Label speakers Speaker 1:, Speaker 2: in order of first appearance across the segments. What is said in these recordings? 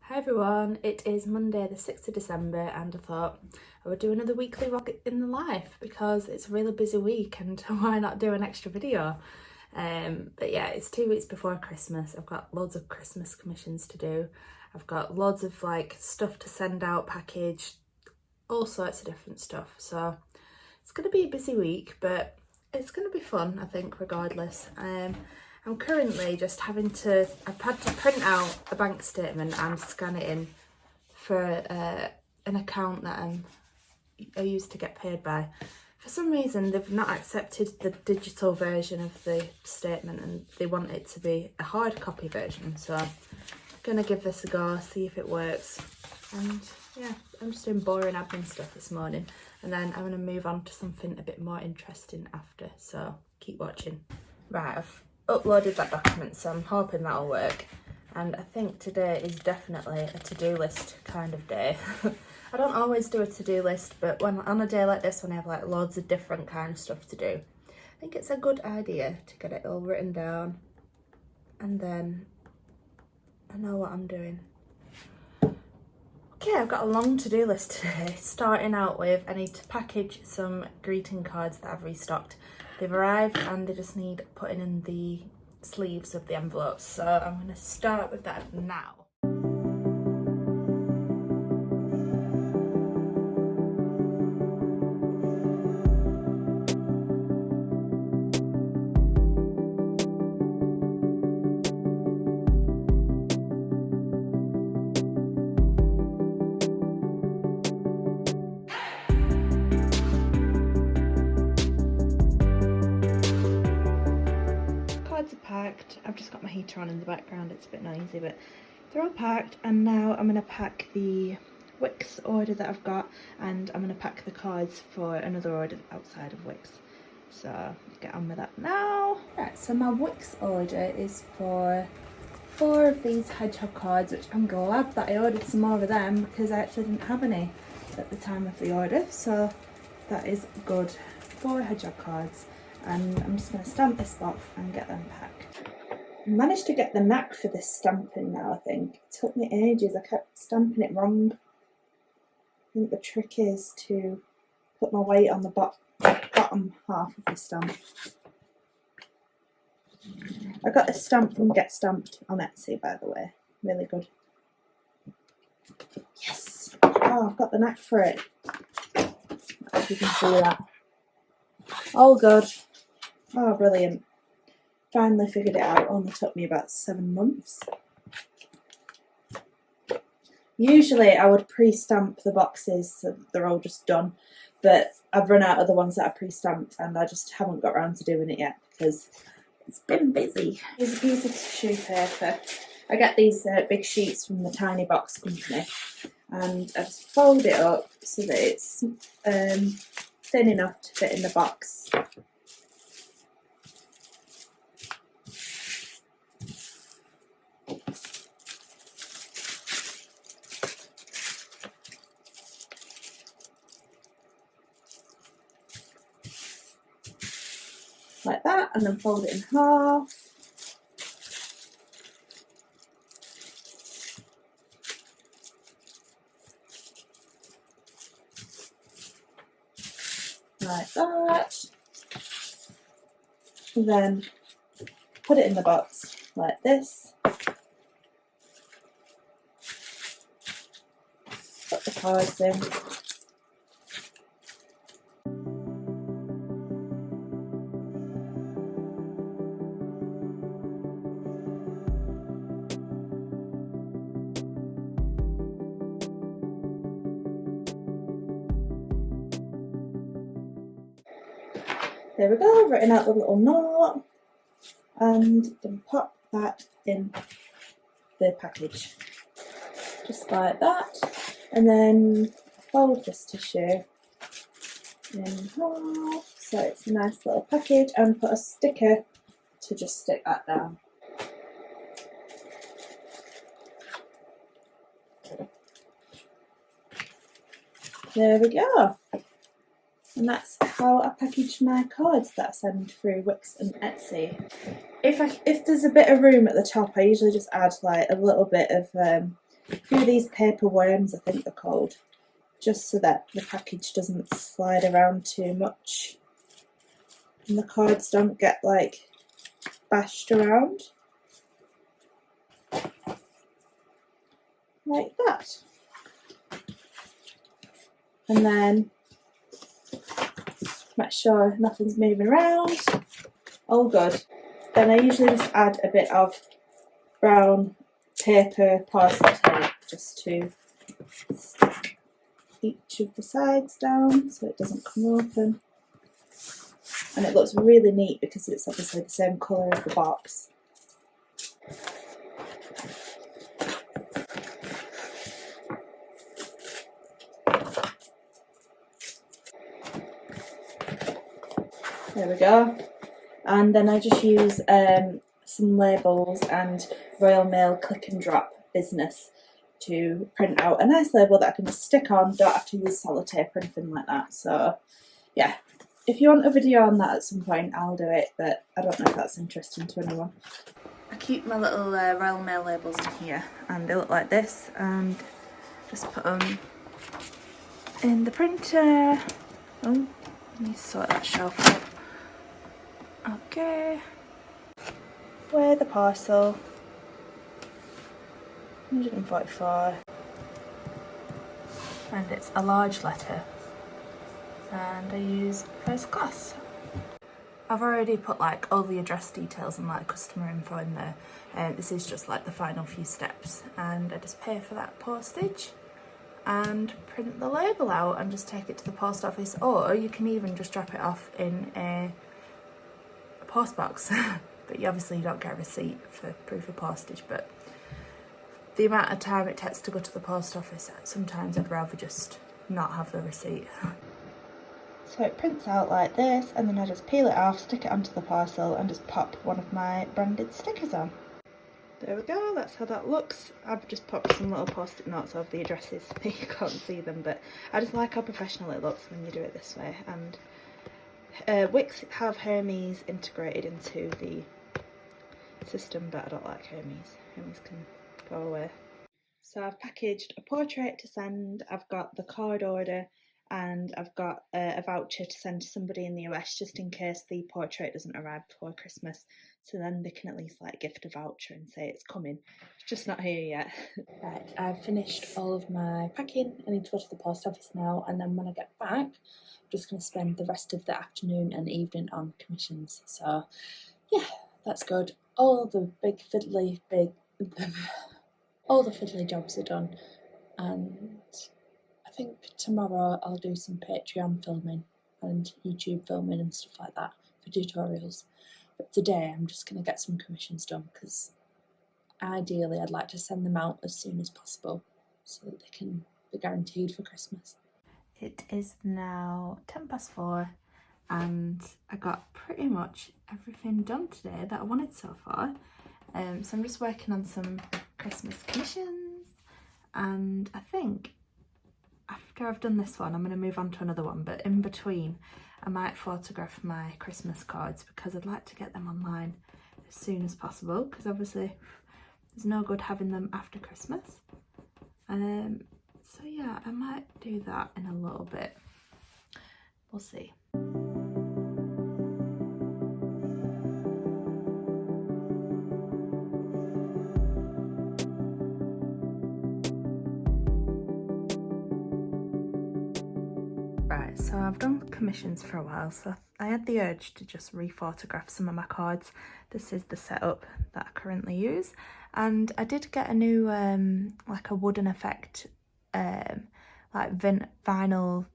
Speaker 1: Hi everyone, it is Monday the 6th of December and I thought I would do another weekly vlog in the life because it's a really busy week and why not do an extra video. But yeah, it's 2 weeks before Christmas. I've got loads of Christmas commissions to do. I've got loads of like stuff to send out, package, all sorts of different stuff. So it's going to be a busy week, but it's going to be fun, I think, regardless. I'm currently just I've had to print out a bank statement and scan it in for an account that I used to get paid by. For some reason, they've not accepted the digital version of the statement and they want it to be a hard copy version. So I'm going to give this a go, see if it works. And yeah, I'm just doing boring admin stuff this morning. And then I'm going to move on to something a bit more interesting after. So keep watching. Right, I've uploaded that document, so I'm hoping that'll work. And I think today is definitely a to-do list kind of day. I don't always do a to-do list, but when on a day like this, when I have like loads of different kind of stuff to do, I think it's a good idea to get it all written down and then I know what I'm doing. Okay, I've got a long to-do list today. Starting out with, I need to package some greeting cards that I've restocked. They've arrived and they just need putting in the sleeves of the envelopes. So I'm going to start with that now. Cards are packed. I've just got my heater on in the background, it's a bit noisy, but they're all packed. And now I'm going to pack the Wix order that I've got, and I'm going to pack the cards for another order outside of Wix. So get on with that now. Right, so my Wix order is for 4 of these hedgehog cards, which I'm glad that I ordered some more of them because I actually didn't have any at the time of the order, so that is good. 4 hedgehog cards, and I'm just going to stamp this box and get them packed. I managed to get the knack for this stamping now, I think. It took me ages, I kept stamping it wrong. I think the trick is to put my weight on the bottom half of the stamp. I got this stamp from Get Stamped on Etsy, by the way. Really good. Yes! Oh, I've got the knack for it. If you can see that. All good. Oh, brilliant. Finally figured it out. Only took me about 7 months. Usually I would pre-stamp the boxes so they're all just done, but I've run out of the ones that are pre-stamped and I just haven't got around to doing it yet because it's been busy. Here's a piece of tissue paper. I get these big sheets from the Tiny Box Company, and I just fold it up so that it's thin enough to fit in the box. Like that, and then fold it in half. Like that. And then put it in the box like this. Put the cards in. There we go, I've written out the little note and then pop that in the package. Just like that. And then fold this tissue in half so it's a nice little package, and put a sticker to just stick that down. There we go. And that's how I package my cards that I send through Wix and Etsy. If there's a bit of room at the top, I usually just add like a little bit of
Speaker 2: a few of these paper worms, I think they're called, just so that the package doesn't slide around too much and the cards don't get like bashed around. Like that. And then make sure nothing's moving around. All good. Then I usually just add a bit of brown paper parcel tape just to stick each of the sides down so it doesn't come open. And it looks really neat because it's obviously the same colour as the box. There we go. And then I just use some labels and Royal Mail click and drop business to print out a nice label that I can just stick on, don't have to use sellotape or anything like that. So yeah, if you want a video on that at some point, I'll do it, but I don't know if that's interesting to anyone. I keep my little Royal Mail labels in here and they look like this, and just put them in the printer. Oh, let me sort that shelf out. Okay, weigh the parcel, 144, and it's a large letter, and I use first class. I've already put like all the address details and like customer info in there, and this is just like the final few steps, and I just pay for that postage and print the label out and just take it to the post office, or you can even just drop it off in a post box. But you obviously don't get a receipt for proof of postage, but the amount of time it takes to go to the post office, sometimes I'd rather just not have the receipt. So it prints out like this, and then I just peel it off, stick it onto the parcel and just pop one of my branded stickers on. There we go, that's how that looks. I've just popped some little post-it notes of the addresses. You can't see them, but I just like how professional it looks when you do it this way. And Wix have Hermes integrated into the system, but I don't like Hermes. Hermes can go away. So I've packaged a portrait to send, I've got the card order, and I've got a voucher to send to somebody in the US just in case the portrait doesn't arrive before Christmas, so then they can at least like gift a voucher and say it's coming. It's just not here yet. Right, I've finished all of my packing. I need to go to the post office now, and then when I get back I'm just going to spend the rest of the afternoon and evening on commissions. So yeah, that's good. All the fiddly jobs are done, and I think tomorrow I'll do some Patreon filming and YouTube filming and stuff like that for tutorials. But today I'm just going to get some commissions done, because ideally I'd like to send them out as soon as possible so that they can be guaranteed for Christmas. It is now 4:10 and I got pretty much everything done today that I wanted so far. So I'm just working on some Christmas commissions, and I think after I've done this one I'm going to move on to another one, but in between I might photograph my Christmas cards because I'd like to get them online as soon as possible, because obviously there's no good having them after Christmas. So yeah, I might do that in a little bit. We'll see. Right, so I've done commissions for a while, so I had the urge to just re-photograph some of my cards. This is the setup that I currently use, and I did get a new like a wooden effect like vinyl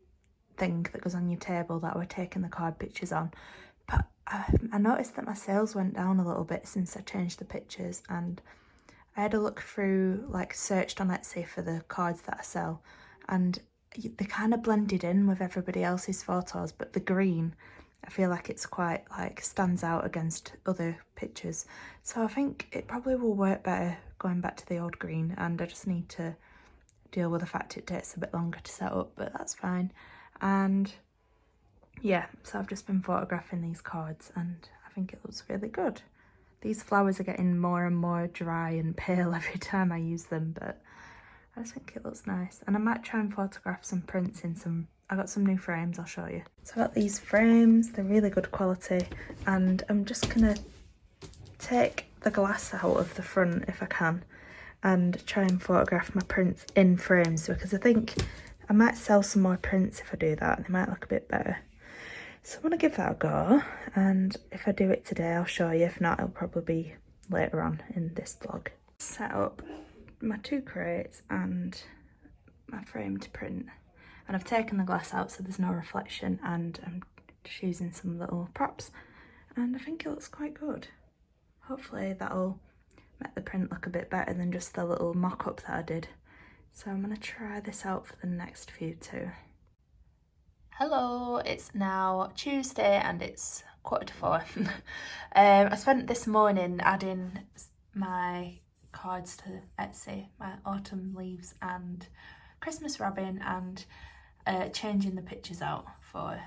Speaker 2: thing that goes on your table that we're taking the card pictures on, but I noticed that my sales went down a little bit since I changed the pictures, and I had a look through, like searched on Etsy for the cards that I sell, and they kind of blended in with everybody else's photos, but the green, I feel like it's quite like stands out against other pictures. So I think it probably will work better going back to the old green, and I just need to deal with the fact it takes a bit longer to set up, but that's fine. And yeah, so I've just been photographing these cards and I think it looks really good. These flowers are getting more and more dry and pale every time I use them, but I just think it looks nice. And I might try and photograph some prints in some, I got some new frames, I'll show you. So I got these frames, they're really good quality, and I'm just gonna take the glass out of the front if I can and try and photograph my prints in frames, because I think I might sell some more prints if I do that. They might look a bit better. So I'm gonna give that a go, and if I do it today I'll show you. If not, it'll probably be later on in this vlog. Set up my 2 crates and my frame to print, and I've taken the glass out so there's no reflection, and I'm just using some little props, and I think it looks quite good. Hopefully that'll make the print look a bit better than just the little mock-up that I did. So I'm going to try this out for the next few too. Hello, it's now Tuesday and it's 3:45. I spent this morning adding my cards to Etsy, my autumn leaves and Christmas robin, and changing the pictures out for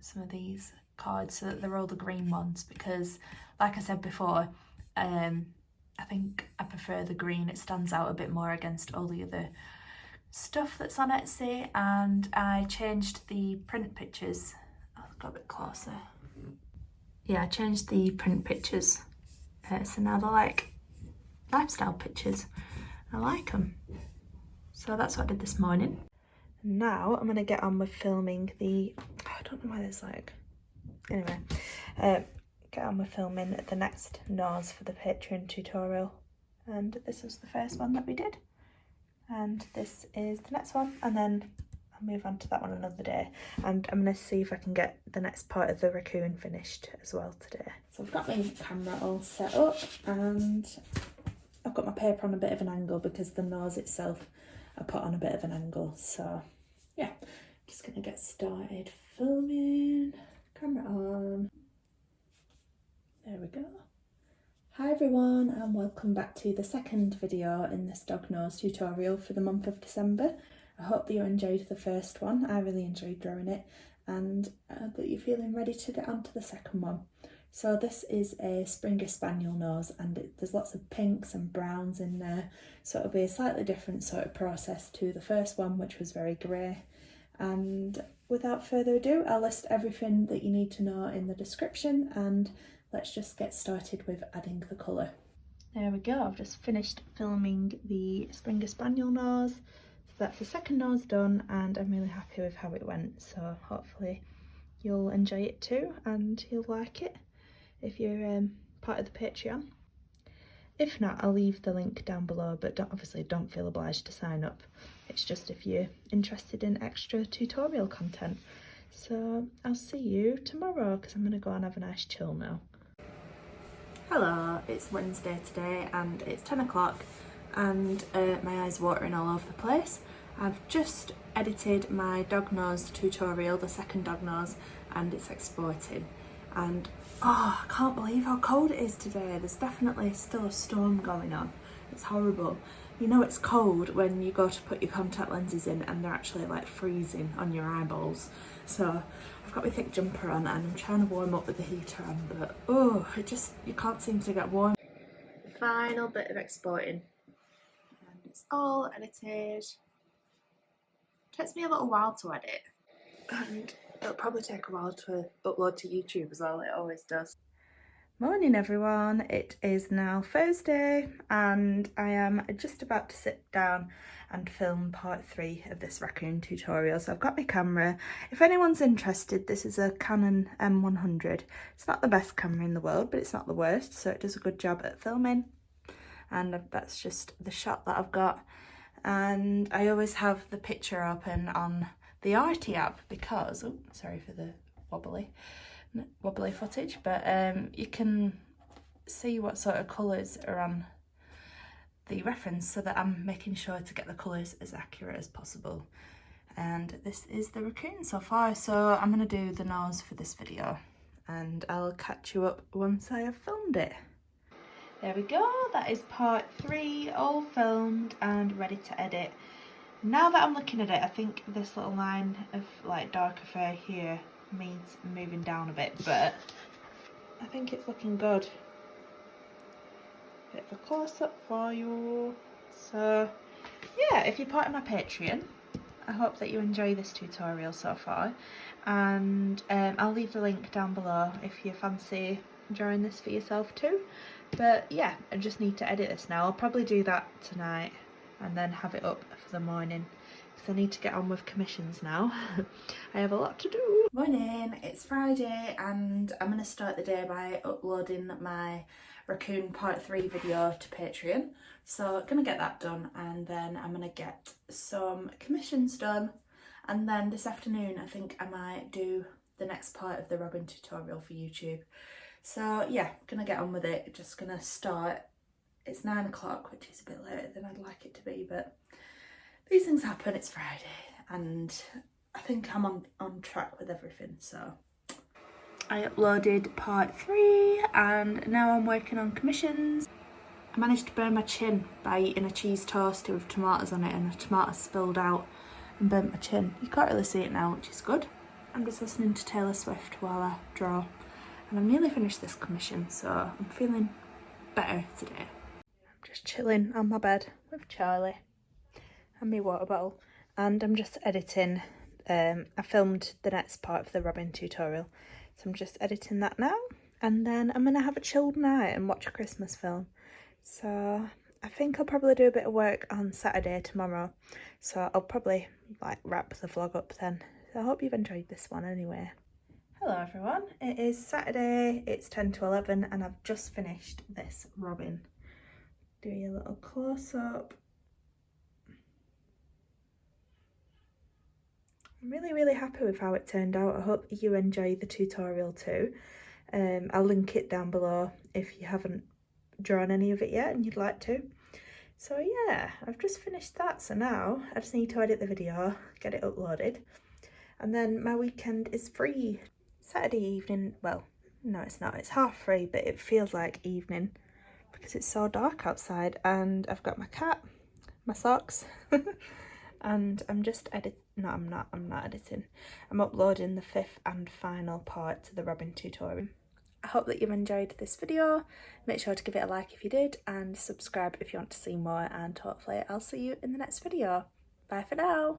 Speaker 2: some of these cards so that they're all the green ones, because like I said before, I think I prefer the green. It stands out a bit more against all the other stuff that's on Etsy. And I changed the print pictures. Oh, got a bit closer. Yeah, I changed the print pictures. So now they're like lifestyle pictures. I like them. So that's what I did this morning. Now I'm going to get on with filming the... I don't know why there's like... Anyway, get on with filming the next nose for the Patreon tutorial. And this was the first one that we did. And this is the next one. And then I'll move on to that one another day. And I'm going to see if I can get the next part of the raccoon finished as well today. So I've got my camera all set up, and I've got my paper on a bit of an angle because the nose itself I put on a bit of an angle. So yeah, just going to get started filming. Camera on. There we go. Hi everyone, and welcome back to the second video in this dog nose tutorial for the month of December. I hope that you enjoyed the first one. I really enjoyed drawing it, and that you're feeling ready to get on to the second one. So this is a Springer Spaniel nose, and there's lots of pinks and browns in there, so it'll be a slightly different sort of process to the first one, which was very grey. And without further ado, I'll list everything that you need to know in the description, and let's just get started with adding the colour. There we go, I've just finished filming the Springer Spaniel nose. So that's the second nose done, and I'm really happy with how it went. So hopefully you'll enjoy it too, and you'll like it if you're part of the Patreon. If not, I'll leave the link down below, but obviously don't feel obliged to sign up. It's just if you're interested in extra tutorial content. So I'll see you tomorrow, because I'm going to go and have a nice chill now. Hello, it's Wednesday today and it's 10 o'clock and my eyes watering all over the place. I've just edited my dog nose tutorial, the second dog nose, and it's exporting. And oh, I can't believe how cold it is today. There's definitely still a storm going on. It's horrible. You know it's cold when you go to put your contact lenses in and they're actually like freezing on your eyeballs. So I've got my thick jumper on and I'm trying to warm up with the heater on, but oh, you can't seem to get warm. Final bit of exporting. And it's all edited. Takes me a little while to edit. And it'll probably take a while to upload to YouTube as well, it always does. Morning everyone, it is now Thursday and I am just about to sit down and film part 3 of this raccoon tutorial. So I've got my camera. If anyone's interested, this is a Canon M100. It's not the best camera in the world, but it's not the worst, so it does a good job at filming. And that's just the shot that I've got. And I always have the picture open on the Arty app because, oh, sorry for the wobbly footage, but you can see what sort of colours are on the reference, so that I'm making sure to get the colours as accurate as possible. And this is the raccoon so far, so I'm going to do the nose for this video and I'll catch you up once I have filmed it. There we go, that is part 3 all filmed and ready to edit. Now that I'm looking at it, I think this little line of like darker fur here needs moving down a bit, but I think it's looking good. Bit of a close up for you. So yeah, if you're part of my Patreon, I hope that you enjoy this tutorial so far, and I'll leave the link down below if you fancy drawing this for yourself too. But yeah, I just need to edit this now. I'll probably do that tonight and then have it up for the morning, because I need to get on with commissions now. I have a lot to do.
Speaker 1: Morning, it's Friday and I'm going to start the day by uploading my raccoon part 3 video to Patreon. So I'm going to get that done, and then I'm going to get some commissions done, and then this afternoon I think I might do the next part of the Robin tutorial for YouTube. So yeah, gonna get on with it. Just gonna start. It's 9 o'clock, which is a bit later than I'd like it to be, but these things happen. It's Friday and I think I'm on track with everything. So I uploaded part 3 and now I'm working on commissions. I managed to burn my chin by eating a cheese toast with tomatoes on it, and the tomatoes spilled out and burnt my chin. You can't really see it now, which is good. I'm just listening to Taylor Swift while I draw, and I've nearly finished this commission, so I'm feeling better today. I'm just chilling on my bed with Charlie and my water bottle, and I'm just editing. I filmed the next part of the Robin tutorial, so I'm just editing that now, and then I'm gonna have a chilled night and watch a Christmas film. So I think I'll probably do a bit of work on Saturday tomorrow, so I'll probably like wrap the vlog up then. So I hope you've enjoyed this one anyway. Hello everyone, it is Saturday, it's 10 to 11 and I've just finished this Robin. Do a little close up. I'm really happy with how it turned out. I hope you enjoy the tutorial too. I'll link it down below if you haven't drawn any of it yet and you'd like to. So yeah, I've just finished that, so now I just need to edit the video, get it uploaded, and then my weekend is free. Saturday evening, well no it's not, it's half free, but it feels like evening because it's so dark outside, and I've got my cat, my socks and I'm just I'm not editing, I'm uploading the 5th and final part to the Robin tutorial. I hope that you've enjoyed this video. Make sure to give it a like if you did, and subscribe if you want to see more, and hopefully I'll see you in the next video. Bye for now.